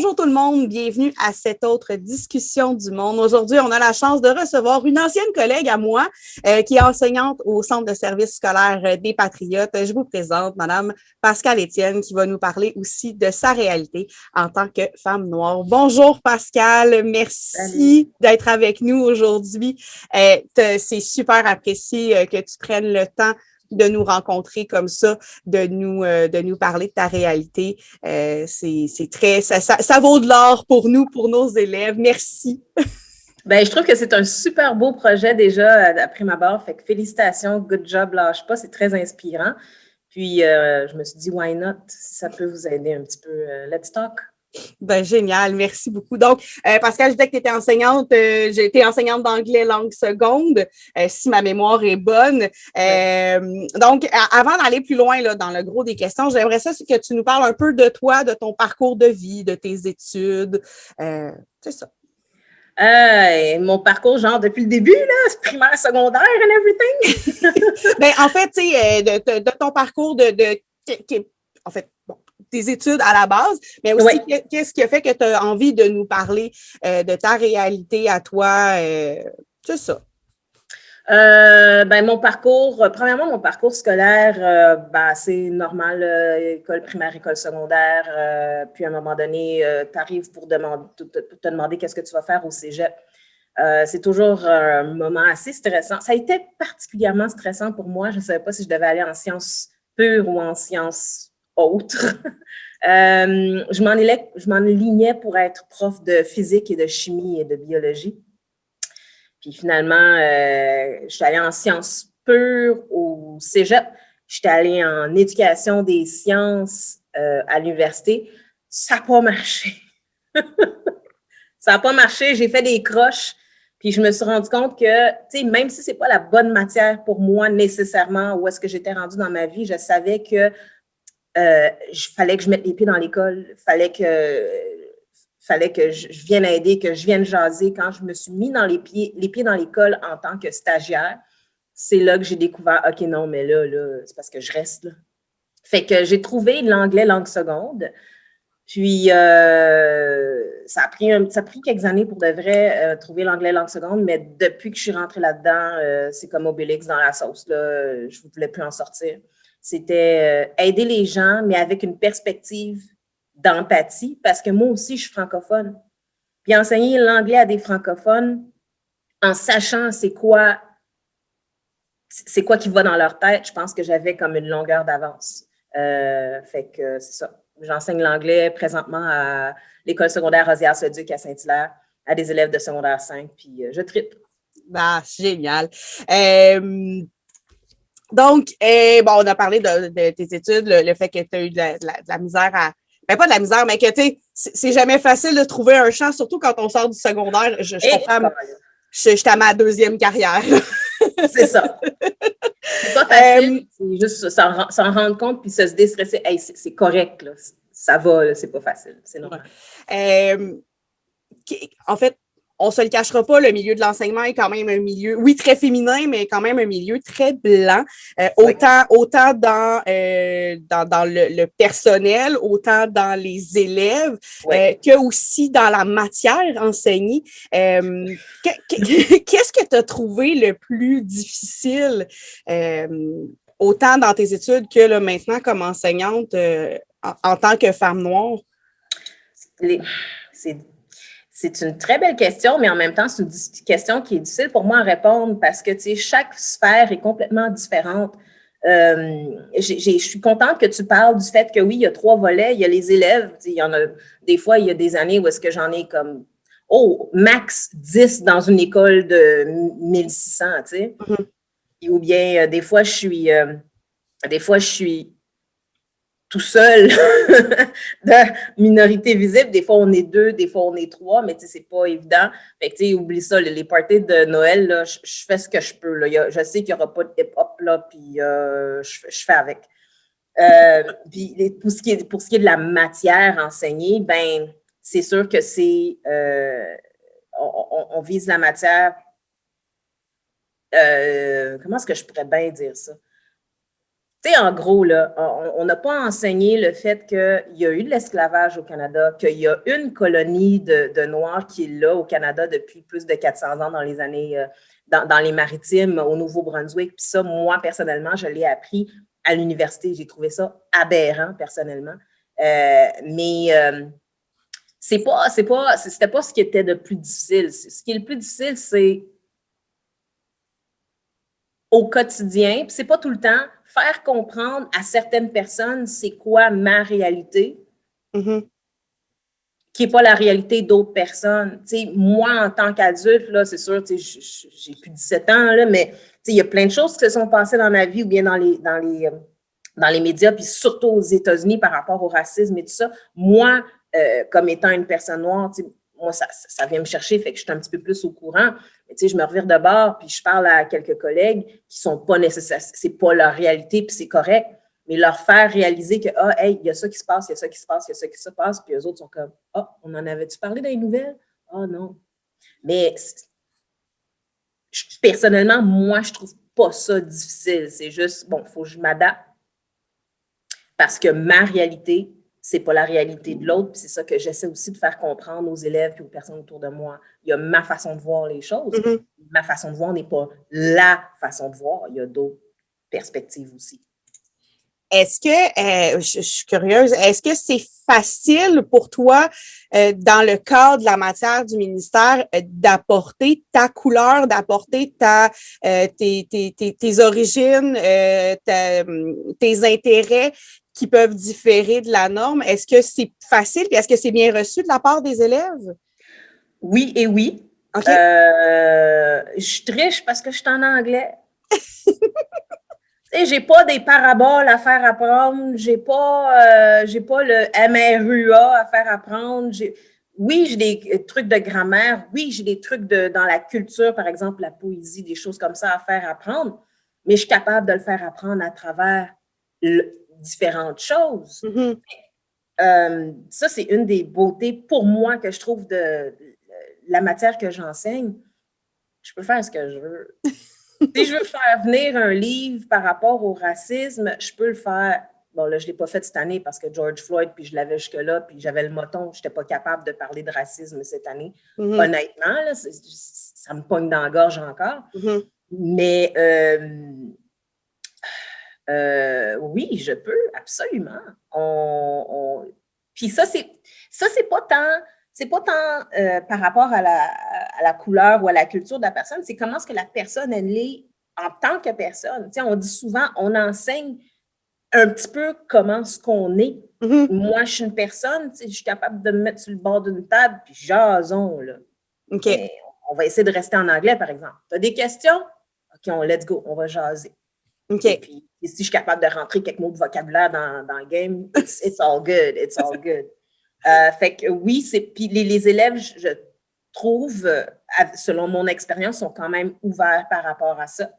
Bonjour tout le monde, bienvenue à cette autre discussion du monde. Aujourd'hui, on a la chance de recevoir une ancienne collègue à moi qui est enseignante au Centre de services scolaires des Patriotes. Je vous présente Madame Pascale Étienne qui va nous parler aussi de sa réalité en tant que femme noire. Bonjour Pascale, merci d'être avec nous aujourd'hui. C'est super apprécié que tu prennes le temps de nous rencontrer comme ça, de nous parler de ta réalité. C'est très, ça vaut de l'or pour nous, pour nos élèves. Merci. Ben, je trouve que c'est un super beau projet déjà à prime abord. Fait que félicitations, good job, lâche pas, c'est très inspirant. Puis, je me suis dit, why not? Si ça peut vous aider un petit peu, let's talk. Ben, génial, merci beaucoup. Donc, Pascal, je disais que tu étais enseignante, j'ai été enseignante d'anglais langue seconde, si ma mémoire est bonne. Donc, avant d'aller plus loin là, dans le gros des questions, j'aimerais ça que tu nous parles un peu de toi, de ton parcours de vie, de tes études. C'est ça. Mon parcours, genre, depuis le début, là, primaire, secondaire and everything. Ben, en fait, tu sais, de ton parcours en fait, bon, tes études à la base, mais aussi qu'est-ce qui a fait que tu as envie de nous parler de ta réalité à toi? C'est ça. Ben, premièrement, mon parcours scolaire, c'est normal, école primaire, école secondaire, puis à un moment donné, tu arrives pour te demander qu'est-ce que tu vas faire au cégep. C'est toujours un moment assez stressant. Ça a été particulièrement stressant pour moi. Je ne savais pas si je devais aller en sciences pures ou en sciences autres. Je m'enlignais pour être prof de physique et de chimie et de biologie. Puis finalement, je suis allée en sciences pures au cégep. Je suis allée en éducation des sciences à l'université. Ça n'a pas marché. Ça n'a pas marché. J'ai fait des croches. Puis je me suis rendu compte que, tu sais, même si ce n'est pas la bonne matière pour moi nécessairement, où est-ce que j'étais rendue dans ma vie, je savais que fallait que je mette les pieds dans l'école. Fallait que je vienne aider, que je vienne jaser. Quand je me suis mis dans les pieds dans l'école en tant que stagiaire, c'est là que j'ai découvert, OK, non, mais là, c'est parce que je reste là. Fait que j'ai trouvé l'anglais langue seconde. Puis, ça a pris quelques années pour de vrai trouver l'anglais langue seconde, mais depuis que je suis rentrée là-dedans, c'est comme Obélix dans la sauce. Là, je ne voulais plus en sortir. C'était aider les gens, mais avec une perspective d'empathie, parce que moi aussi, je suis francophone. Puis enseigner l'anglais à des francophones en sachant c'est quoi qui va dans leur tête, je pense que j'avais comme une longueur d'avance. Fait que c'est ça. J'enseigne l'anglais présentement à l'école secondaire Rosières-le-Duc à Saint-Hilaire, à des élèves de secondaire 5, puis je tripe. Ah, génial. Donc, on a parlé de tes études, le fait que tu as eu de la misère à... Ben, pas de la misère, mais que, tu sais, c'est jamais facile de trouver un champ, surtout quand on sort du secondaire. Je comprends, je suis à ma deuxième carrière. C'est ça. C'est pas facile, c'est juste s'en rendre compte puis se déstresser. Hey, c'est correct, là. Ça va, là, c'est pas facile, c'est normal. En fait, on se le cachera pas, le milieu de l'enseignement est quand même un milieu, oui, très féminin, mais quand même un milieu très blanc, autant dans le personnel, autant dans les élèves, que aussi dans la matière enseignée. Qu'est-ce que tu as trouvé le plus difficile, autant dans tes études que là, maintenant comme enseignante en tant que femme noire? C'est une très belle question, mais en même temps, c'est une question qui est difficile pour moi à répondre parce que, tu sais, chaque sphère est complètement différente. Je suis contente que tu parles du fait que oui, il y a 3 volets. Il y a les élèves. Il y en a des fois, il y a des années où est-ce que j'en ai comme, max 10 dans une école de 1600, tu sais. Mm-hmm. Ou bien, des fois, je suis tout seul de minorité visible. Des fois, on est 2, des fois, on est 3, mais tu sais, c'est pas évident. Fait que, tu sais, oublie ça, les parties de Noël, là, je fais ce que je peux. Là. Je sais qu'il n'y aura pas de hip-hop, là, puis je fais avec. Puis pour ce qui est de la matière enseignée, ben c'est sûr que c'est... on vise la matière... comment est-ce que je pourrais bien dire ça? Tu sais, en gros, là, on n'a pas enseigné le fait qu'il y a eu de l'esclavage au Canada, qu'il y a une colonie de Noirs qui est là au Canada depuis plus de 400 ans dans les années, dans les maritimes au Nouveau-Brunswick. Puis ça, moi, personnellement, je l'ai appris à l'université. J'ai trouvé ça aberrant, personnellement. C'était pas ce qui était le plus difficile. Ce qui est le plus difficile, c'est au quotidien, puis c'est pas tout le temps, faire comprendre à certaines personnes c'est quoi ma réalité, qui n'est pas la réalité d'autres personnes. T'sais, moi, en tant qu'adulte, là, c'est sûr, j'ai plus de 17 ans, là, mais il y a plein de choses qui se sont passées dans ma vie ou bien dans les médias, puis surtout aux États-Unis par rapport au racisme et tout ça. Moi, comme étant une personne noire, moi, ça vient me chercher, fait que je suis un petit peu plus au courant. Mais je me revire de bord, puis je parle à quelques collègues qui sont pas nécessaires, c'est pas leur réalité, puis c'est correct, mais leur faire réaliser que, hey, il y a ça qui se passe, il y a ça qui se passe, il y a ça qui se passe, puis eux autres sont comme, on en avait-tu parlé dans les nouvelles? Non. Mais personnellement, moi, je trouve pas ça difficile. C'est juste, bon, il faut que je m'adapte parce que ma réalité, c'est pas la réalité de l'autre. Puis c'est ça que j'essaie aussi de faire comprendre aux élèves et aux personnes autour de moi. Il y a ma façon de voir les choses. Ma façon de voir n'est pas la façon de voir. Il y a d'autres perspectives aussi. Est-ce que, je suis curieuse, est-ce que c'est facile pour toi, dans le cadre de la matière du ministère, d'apporter ta couleur, d'apporter tes origines, tes intérêts qui peuvent différer de la norme? Est-ce que c'est facile et est-ce que c'est bien reçu de la part des élèves? Oui et oui. Okay. Je triche parce que je suis en anglais. J'ai pas des paraboles à faire apprendre, j'ai pas le MRUA à faire apprendre. Oui, j'ai des trucs de grammaire, oui, j'ai des trucs dans la culture, par exemple la poésie, des choses comme ça à faire apprendre, mais je suis capable de le faire apprendre à travers différentes choses. Ça, c'est une des beautés pour moi que je trouve de la matière que j'enseigne. Je peux faire ce que je veux. Si je veux faire venir un livre par rapport au racisme, je peux le faire. Bon, là, je ne l'ai pas fait cette année parce que George Floyd, puis je l'avais jusque-là, puis j'avais le moton, je n'étais pas capable de parler de racisme cette année. Honnêtement, là, ça me pogne dans la gorge encore. Mais oui, je peux, absolument. Puis ça, c'est pas tant par rapport à la couleur ou à la culture de la personne, c'est comment est-ce que la personne, elle est en tant que personne. On dit souvent, on enseigne un petit peu comment ce qu'on est. Moi, je suis une personne, je suis capable de me mettre sur le bord d'une table, puis jason, là. Mais on va essayer de rester en anglais, par exemple. Tu as des questions? OK, let's go, on va jaser. Et puis, si je suis capable de rentrer quelques mots de vocabulaire dans le game, it's all good, it's all good. Fait que oui, puis les élèves, je trouve, selon mon expérience, sont quand même ouverts par rapport à ça.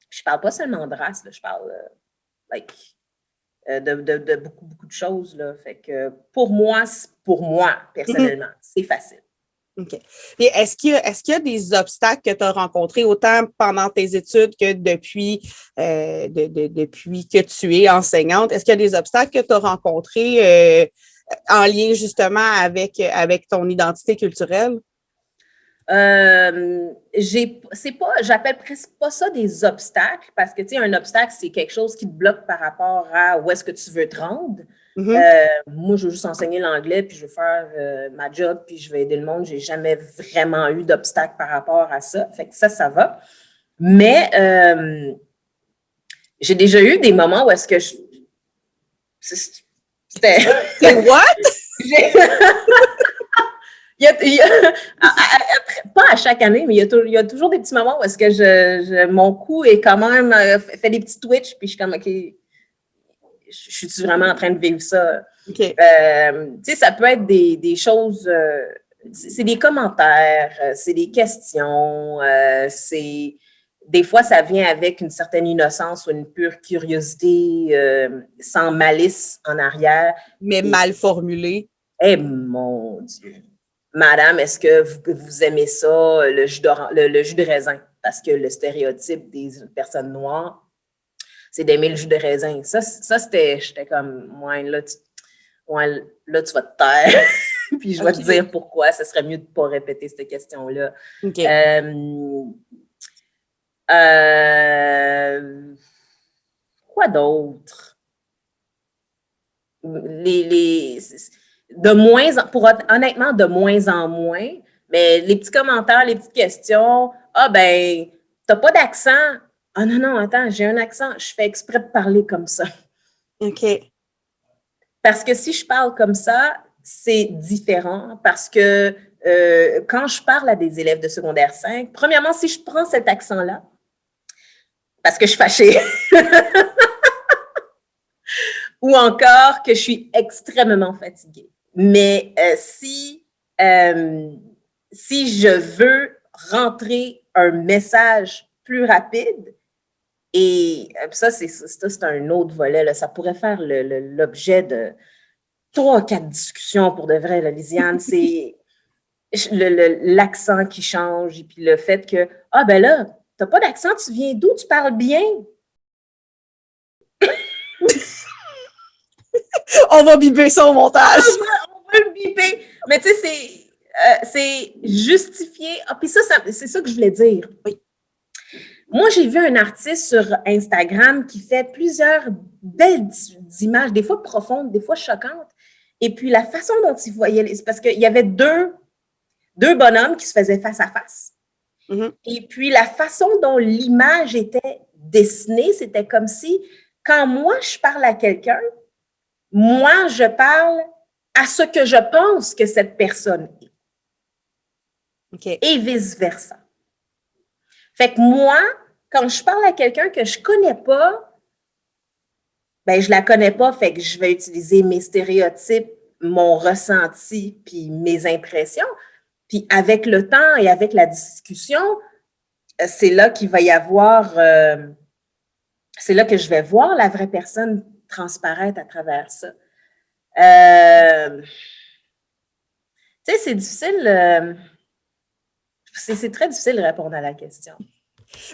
Je parle pas seulement de race, là, je parle de beaucoup, beaucoup de choses. Là. Fait que pour moi, personnellement, c'est facile. OK. Et est-ce qu'il y a des obstacles que tu as rencontrés autant pendant tes études que depuis que tu es enseignante? Est-ce qu'il y a des obstacles que tu as rencontrés en lien justement avec ton identité culturelle? J'appelle presque pas ça des obstacles parce que, tu sais, un obstacle, c'est quelque chose qui te bloque par rapport à où est-ce que tu veux te rendre. Moi, je veux juste enseigner l'anglais, puis je veux faire ma job, puis je vais aider le monde. J'ai jamais vraiment eu d'obstacle par rapport à ça. Fait que ça va. Mais j'ai déjà eu des moments où est-ce que c'était... C'est what? Pas à chaque année, mais il y a toujours des petits moments où est-ce que mon cou est quand même fait des petits twitches, puis je suis comme, OK, je suis vraiment en train de vivre ça. Okay. Tu sais, ça peut être des choses, c'est des commentaires, c'est des questions, des fois, ça vient avec une certaine innocence ou une pure curiosité sans malice en arrière. Mais mal formulée. Eh, mon Dieu! Madame, est-ce que vous aimez ça, le jus de raisin? Parce que le stéréotype des personnes noires, c'est d'aimer le jus de raisin. Ça j'étais comme, là, tu vas te taire. Puis je vais te dire pourquoi. Ce serait mieux de ne pas répéter cette question-là. OK. Quoi d'autre? Honnêtement, de moins en moins, mais les petits commentaires, les petites questions. Ah, ben, t'as pas d'accent. Ah, non, attends, j'ai un accent. Je fais exprès de parler comme ça. OK. Parce que si je parle comme ça, c'est différent parce que quand je parle à des élèves de secondaire 5, premièrement, si je prends cet accent-là, parce que je suis fâchée, ou encore que je suis extrêmement fatiguée. Mais si je veux rentrer un message plus rapide, et ça, c'est un autre volet, là, ça pourrait faire l'objet de 3-4 discussions pour de vrai, là, Lisiane. C'est l'accent qui change et puis le fait que, ah ben là, t'as pas d'accent, tu viens d'où? Tu parles bien? On va biper ça au montage. On va le biper. Mais tu sais, c'est justifié. Ah, puis ça, c'est ça que je voulais dire. Oui. Moi, j'ai vu un artiste sur Instagram qui fait plusieurs belles images, des fois profondes, des fois choquantes. Et puis, la façon dont il voyait, parce qu'il y avait deux bonhommes qui se faisaient face à face. Mm-hmm. Et puis, la façon dont l'image était dessinée, c'était comme si, quand moi, je parle à quelqu'un, moi, je parle à ce que je pense que cette personne est. Okay. Et vice-versa. Fait que moi, quand je parle à quelqu'un que je connais pas, ben je la connais pas, fait que je vais utiliser mes stéréotypes, mon ressenti, puis mes impressions. Puis avec le temps et avec la discussion, c'est là qu'il va y avoir, c'est là que je vais voir la vraie personne transparaître à travers ça. Tu sais, c'est difficile, c'est très difficile de répondre à la question.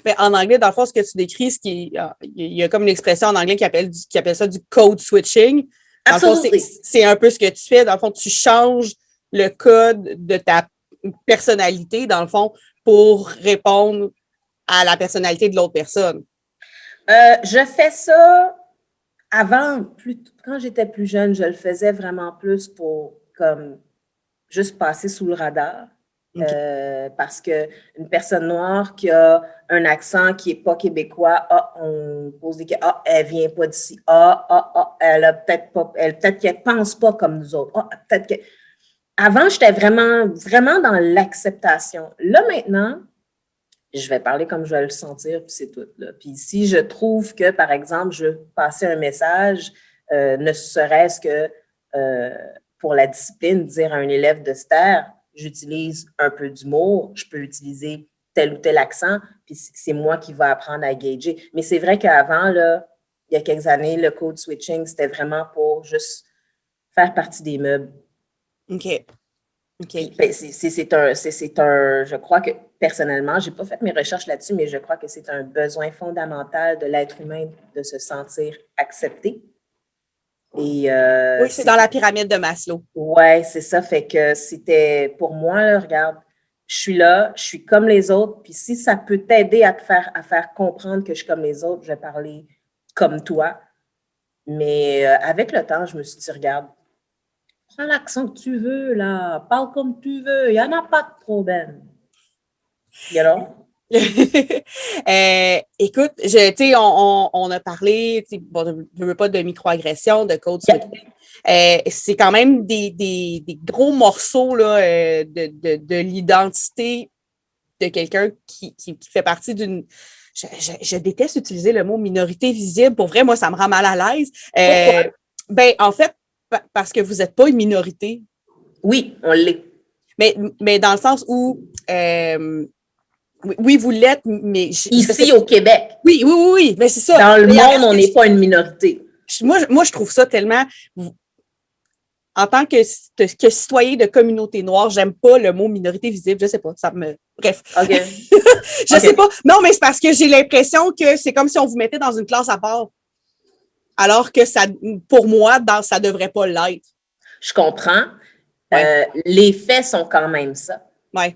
Mais en anglais, dans le fond, ce que tu décris, il y a comme une expression en anglais qui appelle ça du code switching. Dans le fond, c'est un peu ce que tu fais. Dans le fond, tu changes le code de ta personnalité, dans le fond, pour répondre à la personnalité de l'autre personne. Je fais ça avant, quand j'étais plus jeune, je le faisais vraiment plus pour comme juste passer sous le radar. Okay. Parce qu'une personne noire qui a un accent qui n'est pas québécois, on pose des questions, elle ne vient pas d'ici, elle a peut-être qu'elle ne pense pas comme nous autres, peut-être que... Avant, j'étais vraiment, vraiment dans l'acceptation. Là, maintenant, je vais parler comme je vais le sentir, puis c'est tout. Là. Puis si je trouve que, par exemple, je veux passer un message, ne serait-ce que pour la discipline, dire à un élève de se taire, j'utilise un peu d'humour, je peux utiliser tel ou tel accent, puis c'est moi qui vais apprendre à gager. Mais c'est vrai qu'avant, là, il y a quelques années, le code switching, c'était vraiment pour juste faire partie des meubles. OK. Okay. Je crois que personnellement, je n'ai pas fait mes recherches là-dessus, mais je crois que c'est un besoin fondamental de l'être humain de se sentir accepté. Et, oui, c'est dans la pyramide de Maslow. Oui, c'est ça. Fait que c'était pour moi, là, regarde, je suis là, je suis comme les autres. Puis si ça peut t'aider à faire comprendre que je suis comme les autres, je vais parler comme toi. Mais avec le temps, je me suis dit, regarde, prends l'accent que tu veux, là. Parle comme tu veux. Il n'y en a pas de problème. You know? Écoute, on a parlé, bon, je ne veux pas de microagression, de code switching. C'est quand même des gros morceaux là, de l'identité de quelqu'un qui fait partie d'une... Je déteste utiliser le mot minorité visible. Pour vrai, moi, ça me rend mal à l'aise. Ben, en fait, parce que vous n'êtes pas une minorité. Oui, on l'est. Mais dans le sens où, oui, vous l'êtes, mais... Ici, au Québec. Oui, mais c'est ça. Dans le monde, on n'est pas une minorité. Moi, je trouve ça tellement... En tant que citoyen de communauté noire, j'aime pas le mot minorité visible, je sais pas, ça me... Bref. OK. Je sais pas. Non, mais c'est parce que j'ai l'impression que c'est comme si on vous mettait dans une classe à part. Alors que ça, pour moi, ça devrait pas l'être. Je comprends. Ouais. Les faits sont quand même ça. Ouais.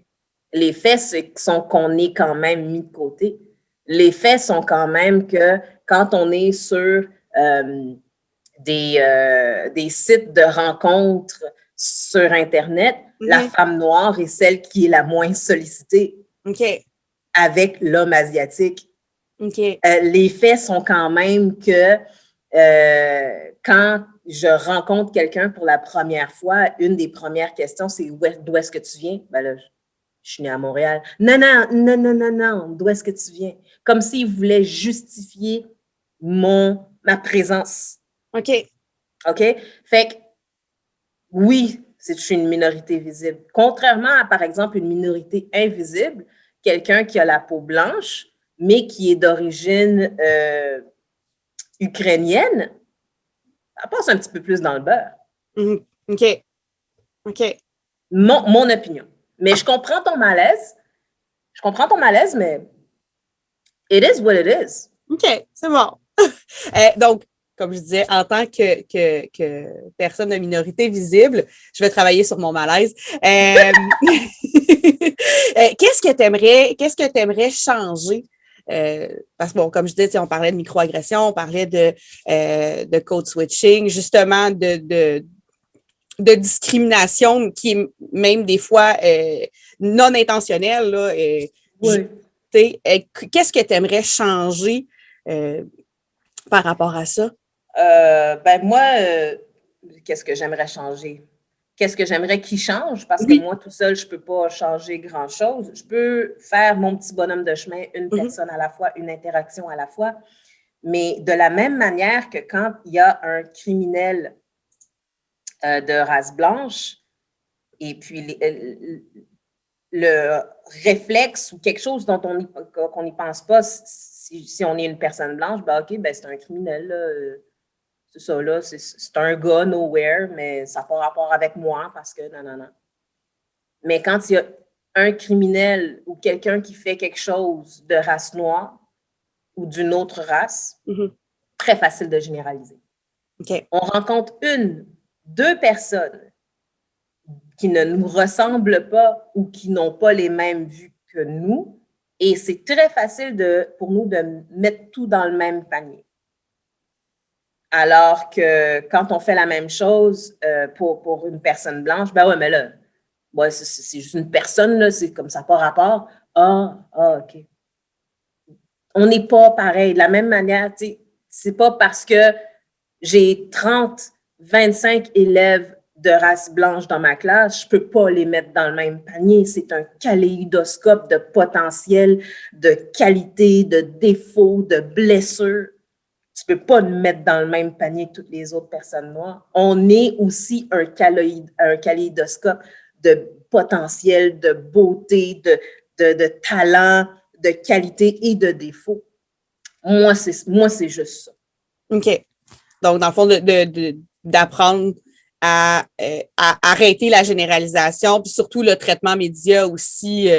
Les faits sont qu'on est quand même mis de côté. Les faits sont quand même que quand on est sur des sites de rencontres sur Internet, la femme noire est celle qui est la moins sollicitée avec l'homme asiatique. Les faits sont quand même que quand je rencontre quelqu'un pour la première fois, une des premières questions, c'est d'où est-ce que tu viens? Ben là, je suis née à Montréal. Non, d'où est-ce que tu viens? Comme s'il voulait justifier ma présence. OK. Fait que, oui, je suis une minorité visible. Contrairement à, par exemple, une minorité invisible, quelqu'un qui a la peau blanche, mais qui est d'origine ukrainienne, ça passe un petit peu plus dans le beurre. OK. Mon opinion. Mais je comprends ton malaise. Mais it is what it is. OK, c'est bon. Donc, comme je disais, en tant que personne de minorité visible, je vais travailler sur mon malaise. Qu'est-ce que tu aimerais changer? Parce que, bon, comme je disais, on parlait de microagression, on parlait de code switching, justement de discrimination qui est même des fois non intentionnelle. Là, oui. Qu'est-ce que tu aimerais changer par rapport à ça? Moi, qu'est-ce que j'aimerais changer? Qu'est-ce que j'aimerais qu'il change? Parce que moi, tout seul, je ne peux pas changer grand-chose. Je peux faire mon petit bonhomme de chemin, une personne à la fois, une interaction à la fois. Mais de la même manière que quand il y a un criminel de race blanche, et puis le réflexe ou quelque chose dont qu'on n'y pense pas, si on est une personne blanche, ben OK, ben c'est un criminel, là. C'est ça, là, c'est un gars nowhere, mais ça n'a pas rapport avec moi parce que non. Mais quand il y a un criminel ou quelqu'un qui fait quelque chose de race noire ou d'une autre race, très facile de généraliser. On rencontre deux personnes qui ne nous ressemblent pas ou qui n'ont pas les mêmes vues que nous, et c'est très facile pour nous de mettre tout dans le même panier. Alors que quand on fait la même chose pour une personne blanche, ben ouais, mais là, ouais, c'est juste une personne, là, c'est comme ça, pas rapport. OK. On n'est pas pareil. De la même manière, tu sais, c'est pas parce que j'ai 25 élèves de race blanche dans ma classe, je peux pas les mettre dans le même panier. C'est un kaléidoscope de potentiel, de qualité, de défauts, de blessures. Tu peux pas le mettre dans le même panier que toutes les autres personnes noires. On est aussi un kaléidoscope de potentiel, de beauté, de talent, de qualité et de défauts. Moi, c'est juste ça. OK. Donc, dans le fond, d'apprendre à arrêter la généralisation, puis surtout le traitement média aussi,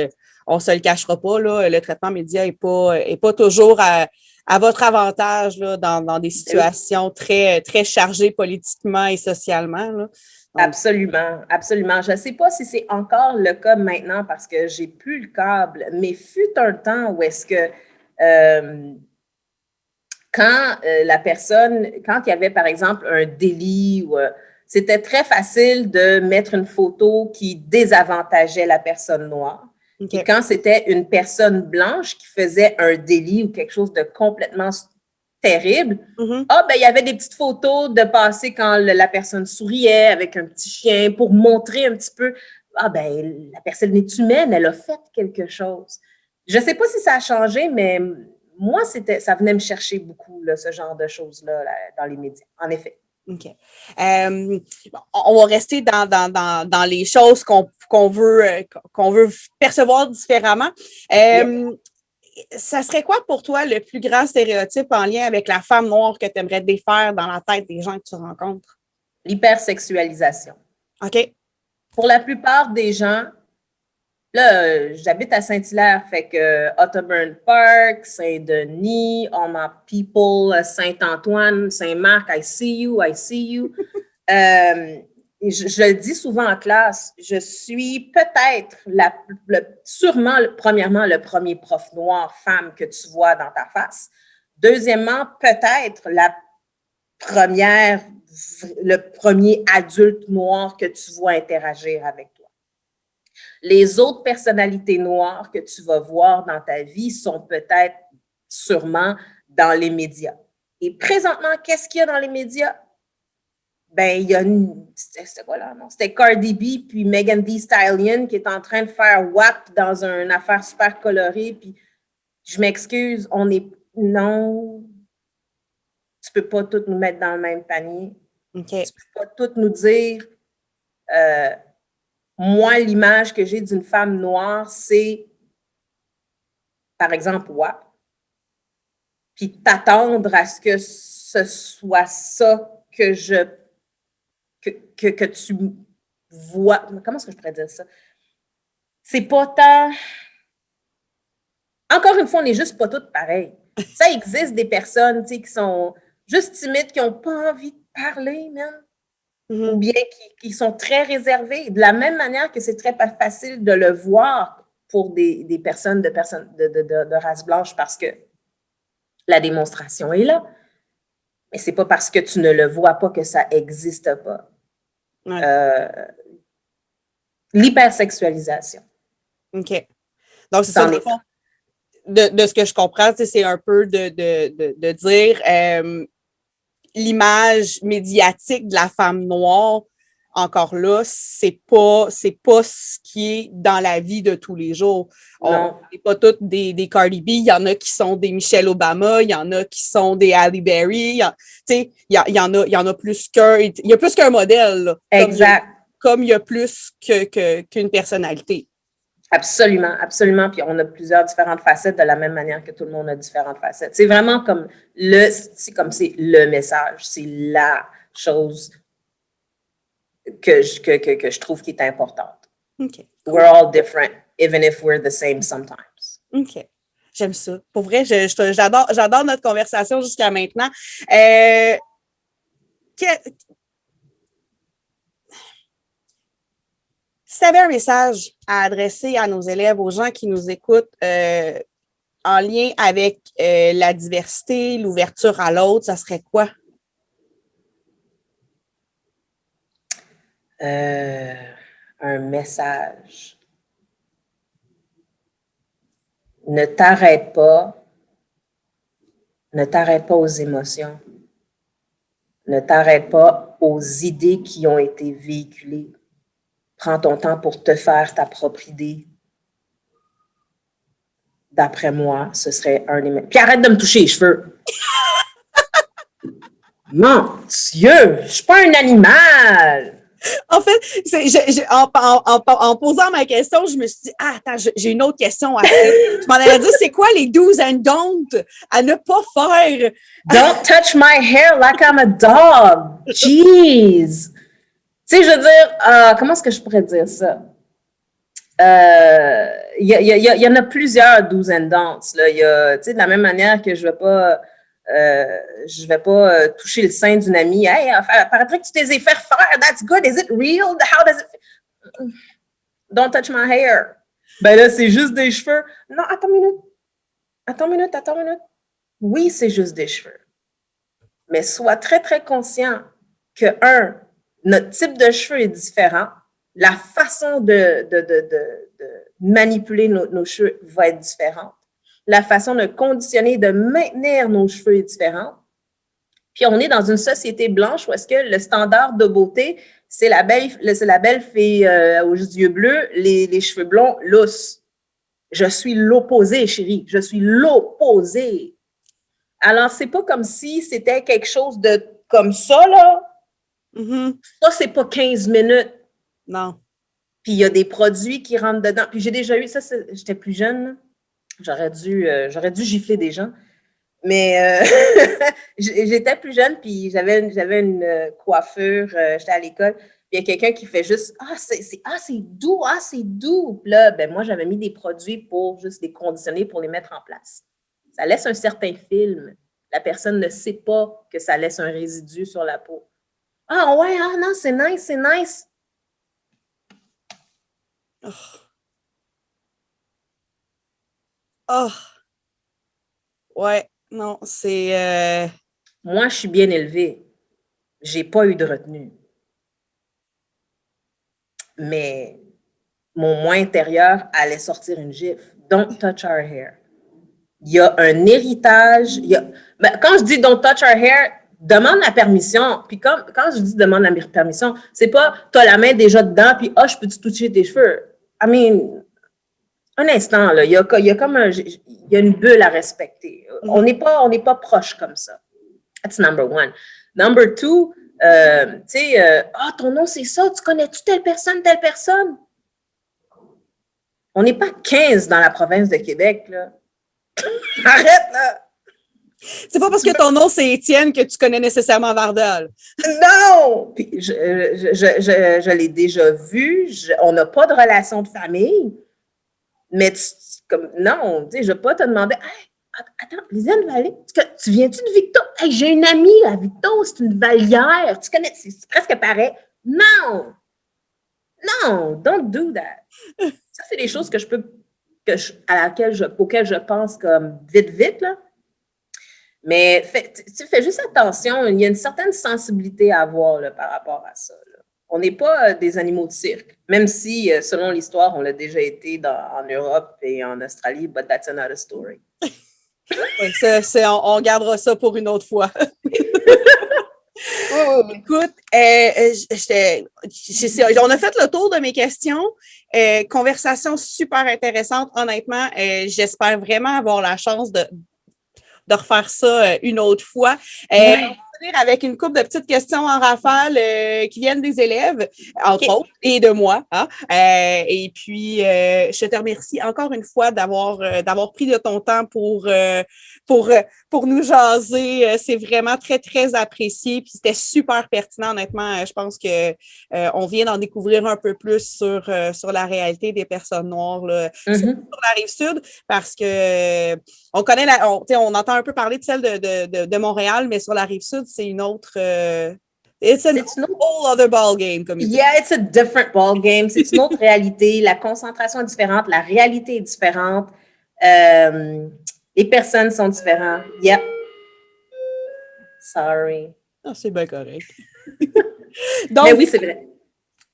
on ne se le cachera pas, là, le traitement média n'est pas toujours à votre avantage là, dans des situations très, très chargées politiquement et socialement. Là. Donc, absolument. Je ne sais pas si c'est encore le cas maintenant parce que je n'ai plus le câble, mais fut un temps où est-ce que quand quand il y avait par exemple un délit, c'était très facile de mettre une photo qui désavantageait la personne noire. Et quand c'était une personne blanche qui faisait un délit ou quelque chose de complètement terrible, il y avait des petites photos de passé quand la personne souriait avec un petit chien pour montrer un petit peu, la personne est humaine, elle a fait quelque chose. Je ne sais pas si ça a changé, mais moi, ça venait me chercher beaucoup, là, ce genre de choses-là là, dans les médias, en effet. OK. On va rester dans les choses qu'on veut percevoir différemment. Ça serait quoi pour toi le plus grand stéréotype en lien avec la femme noire que tu aimerais défaire dans la tête des gens que tu rencontres? L'hypersexualisation. OK. Pour la plupart des gens, Là, j'habite à Saint-Hilaire, fait que Otterburn Park, Saint-Denis, all my people, Saint-Antoine, Saint-Marc, I see you, I see you. Je le dis souvent en classe, je suis peut-être sûrement, premièrement, le premier prof noir femme que tu vois dans ta face. Deuxièmement, peut-être le premier adulte noir que tu vois interagir avec toi. Les autres personnalités noires que tu vas voir dans ta vie sont peut-être sûrement dans les médias. Et présentement, qu'est-ce qu'il y a dans les médias? Ben, il y a c'était quoi là? Non, c'était Cardi B puis Megan Thee Stallion qui est en train de faire WAP dans une affaire super colorée. Puis, je m'excuse, non, tu peux pas toutes nous mettre dans le même panier. Okay. Tu peux pas toutes nous dire, moi, l'image que j'ai d'une femme noire, c'est, par exemple, WAP. Puis t'attendre à ce que ce soit ça que que tu vois. Comment est-ce que je pourrais dire ça? C'est pas tant... Encore une fois, on n'est juste pas toutes pareilles. Ça existe des personnes, tu sais, qui sont juste timides, qui n'ont pas envie de parler, même. Ou bien qui sont très réservées. De la même manière que c'est très facile de le voir pour des personnes de race blanche parce que la démonstration est là. Mais c'est pas parce que tu ne le vois pas que ça n'existe pas. Ouais. L'hypersexualisation. OK. Donc, c'est ça, dans le fond, de ce que je comprends, c'est un peu de dire l'image médiatique de la femme noire, encore là, c'est pas ce qui est dans la vie de tous les jours. On n'est pas toutes des Cardi B, il y en a qui sont des Michelle Obama, il y en a qui sont des Halle Berry, il y en a plus qu'un, il y a plus qu'un modèle, là, exact. Comme il y a plus qu'une personnalité. Absolument, absolument. Puis on a plusieurs différentes facettes de la même manière que tout le monde a différentes facettes. C'est vraiment comme c'est le message, c'est la chose que je trouve qui est importante. Okay. We're all different, even if we're the same sometimes. OK. J'aime ça. Pour vrai, j'adore notre conversation jusqu'à maintenant. Si tu avais un message à adresser à nos élèves, aux gens qui nous écoutent, en lien avec la diversité, l'ouverture à l'autre, ça serait quoi? Un message. Ne t'arrête pas aux émotions. Ne t'arrête pas aux idées qui ont été véhiculées. Prends ton temps pour te faire ta propre idée. D'après moi, ce serait un des... Puis arrête de me toucher les cheveux. Mon Dieu, je ne suis pas un animal. En fait, en posant ma question, je me suis dit, attends, j'ai une autre question à faire. Je m'en allais dire, c'est quoi les do's and don'ts à ne pas faire? Don't touch my hair like I'm a dog. Jeez. Tu sais, je veux dire, comment est-ce que je pourrais dire ça? Il y en a plusieurs do's and don'ts. Tu sais, de la même manière que je vais pas toucher le sein d'une amie. Hey, paraîtrait que tu t'es fait faire. That's good. Is it real? How does it... Don't touch my hair. Ben là, c'est juste des cheveux. Non, attends une minute. Oui, c'est juste des cheveux. Mais sois très, très conscient que, notre type de cheveux est différent. La façon de manipuler nos cheveux va être différente. La façon de conditionner, de maintenir nos cheveux est différente. Puis on est dans une société blanche où est-ce que le standard de beauté, c'est la belle fille aux yeux bleus, les cheveux blonds, lousses. Je suis l'opposé, chérie. Je suis l'opposé. Alors, c'est pas comme si c'était quelque chose de comme ça, là. Mm-hmm. Ça, c'est pas 15 minutes. Non. Puis il y a des produits qui rentrent dedans. Puis j'ai déjà eu ça, j'étais plus jeune. J'aurais dû gifler des gens. Mais j'étais plus jeune, puis j'avais une coiffure, j'étais à l'école. il y a quelqu'un qui fait juste « c'est doux! » Puis là, ben moi, j'avais mis des produits pour juste les conditionner, pour les mettre en place. Ça laisse un certain film. La personne ne sait pas que ça laisse un résidu sur la peau. « Ah ouais, ah non, c'est nice, c'est nice! » Oh. Oh. Ouais, non, c'est... Moi, je suis bien élevée. J'ai pas eu de retenue. Mais mon moi intérieur allait sortir une gifle. Don't touch our hair. Il y a un héritage. Ben, quand je dis don't touch our hair, demande la permission. Puis quand je dis demande la permission, c'est pas tu as la main déjà dedans, puis je peux-tu toucher tes cheveux? I mean, un instant, là, il y a une bulle à respecter. On n'est pas proche comme ça. That's number one. Number two, tu sais, ton nom c'est ça, tu connais-tu telle personne, telle personne? On n'est pas 15 dans la province de Québec, là. Arrête, là! C'est pas parce que ton nom c'est Étienne que tu connais nécessairement Vardal. Non! Puis je l'ai déjà vu, on n'a pas de relation de famille, mais non, tu sais, je ne vais pas te demander, hey, attends, Lisiane Vallée, tu viens-tu de Victo? Hey, j'ai une amie à Victo, c'est une Vallière, tu connais, c'est presque pareil. Non! Non, don't do that. Ça, c'est des choses auxquelles je pense comme vite, là. Mais tu fais juste attention, il y a une certaine sensibilité à avoir là, par rapport à ça. Là. On n'est pas des animaux de cirque, même si, selon l'histoire, on l'a déjà été en Europe et en Australie, but that's another story. Oui, on gardera ça pour une autre fois. Écoute, on a fait le tour de mes questions. Conversation super intéressante, honnêtement. J'espère vraiment avoir la chance de refaire ça une autre fois. On va finir avec une couple de petites questions en rafale qui viennent des élèves, entre autres, et de moi. Hein? Et puis, je te remercie encore une fois d'avoir pris de ton temps pour nous jaser. C'est vraiment très, très apprécié. Puis c'était super pertinent, honnêtement. Je pense que on vient d'en découvrir un peu plus sur la réalité des personnes noires là, sur la Rive-Sud, parce que on connaît on entend un peu parler de celle de Montréal, mais sur la Rive-Sud, c'est une autre... it's a whole other ball game, comme il dit. Yeah, it's a different ball game. C'est une autre réalité. La concentration est différente. La réalité est différente. Les personnes sont différentes. Yep. Sorry. Ah, c'est bien correct. Donc, mais oui, c'est vrai.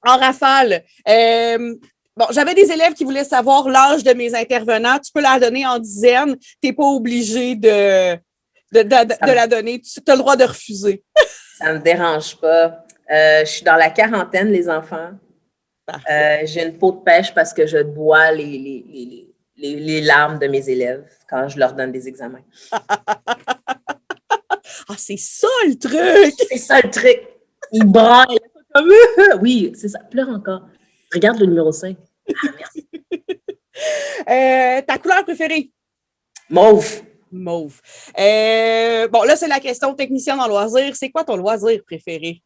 En rafale, bon, j'avais des élèves qui voulaient savoir l'âge de mes intervenants. Tu peux la donner en dizaines. Tu n'es pas obligé de la donner. Tu as le droit de refuser. Ça ne me dérange pas. Je suis dans la quarantaine, les enfants. J'ai une peau de pêche parce que je bois les larmes de mes élèves quand je leur donne des examens. Ah, c'est ça le truc! C'est ça le truc. Ils braillent. Oui, c'est ça. Pleure encore. Regarde le numéro 5. Ah, merci. Ta couleur préférée? Mauve. Mauve. Bon, là, c'est la question technicienne en loisir. C'est quoi ton loisir préféré?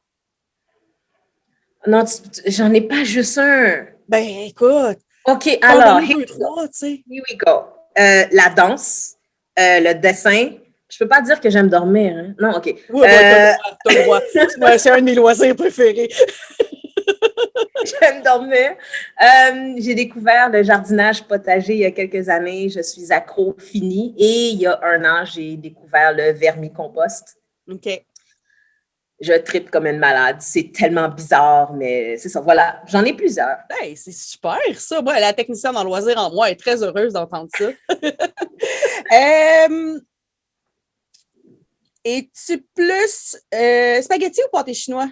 Non, j'en ai pas juste un. Ben, écoute. OK, alors. Here we go. La danse, le dessin. Je peux pas dire que j'aime dormir. Hein? Non, OK. Oui, t'as le droit. C'est un de mes loisirs préférés. J'aime dormir. J'ai découvert le jardinage potager il y a quelques années. Je suis accro fini. Et il y a 1 an, j'ai découvert le vermicompost. OK. Je tripe comme une malade. C'est tellement bizarre, mais c'est ça. Voilà, j'en ai plusieurs. Hey, c'est super, ça. Moi, la technicienne en loisir en moi est très heureuse d'entendre ça. Es-tu plus spaghetti ou pâté chinois?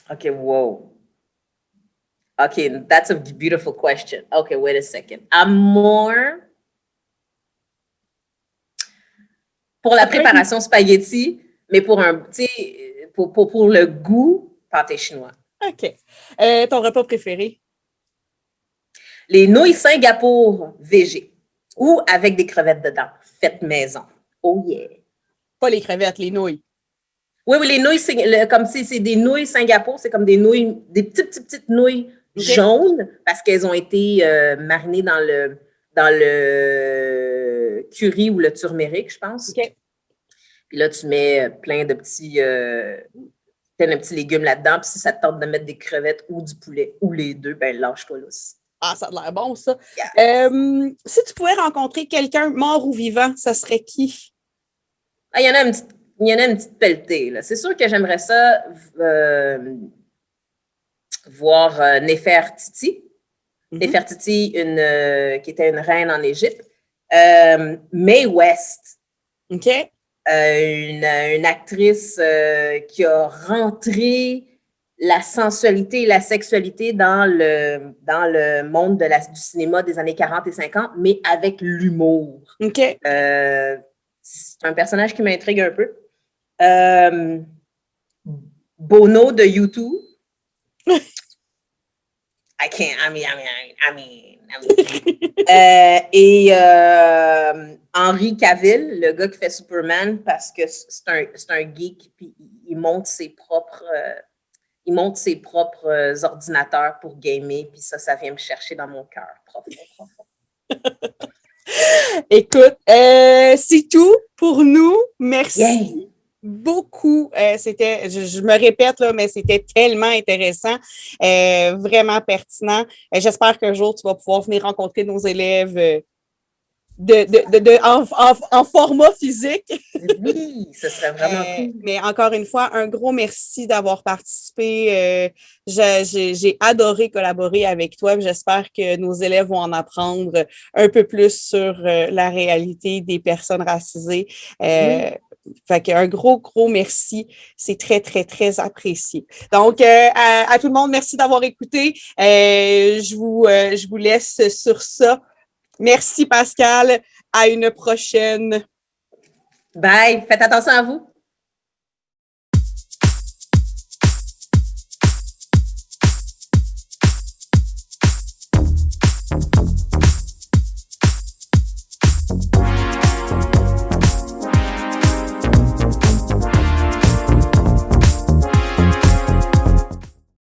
OK, wow. OK, that's a beautiful question. OK, wait a second. I'm more... Pour la préparation spaghetti, mais pour le goût, pâté chinois. OK. Ton repas préféré? Les nouilles Singapour végé ou avec des crevettes dedans, faites maison. Oh yeah! Pas les crevettes, les nouilles. Oui, les nouilles, comme c'est des nouilles Singapour, c'est comme des nouilles, des petites nouilles jaunes parce qu'elles ont été marinées dans le curry ou le turmeric, je pense. OK. Puis là, tu mets plein de petits légumes là-dedans. Puis si ça te tente de mettre des crevettes ou du poulet ou les deux, ben lâche-toi là aussi. Ah, ça a l'air bon, ça. Yes. Si tu pouvais rencontrer quelqu'un mort ou vivant, ça serait qui? Ah, il y en a une petite pelletée. Là. C'est sûr que j'aimerais ça voir Néfertiti. Néfertiti, qui était une reine en Égypte. Mae West. OK. Une actrice qui a rentré la sensualité et la sexualité dans le monde du cinéma des années 40 et 50, mais avec l'humour. OK. C'est un personnage qui m'intrigue un peu. Bono de U2. Et Henry Cavill, le gars qui fait Superman, parce que c'est un geek, puis il monte ses propres ordinateurs pour gamer, puis ça vient me chercher dans mon cœur profond. Écoute, c'est tout pour nous. Merci. Yeah. Beaucoup. Je me répète, là, mais c'était tellement intéressant, vraiment pertinent. J'espère qu'un jour, tu vas pouvoir venir rencontrer nos élèves en format physique. Oui, ce serait vraiment cool. Mais encore une fois, un gros merci d'avoir participé. J'ai adoré collaborer avec toi. J'espère que nos élèves vont en apprendre un peu plus sur la réalité des personnes racisées. Fait qu'un gros merci. C'est très, très, très apprécié. Donc, à tout le monde, merci d'avoir écouté. Je vous laisse sur ça. Merci, Pascal. À une prochaine. Bye. Faites attention à vous.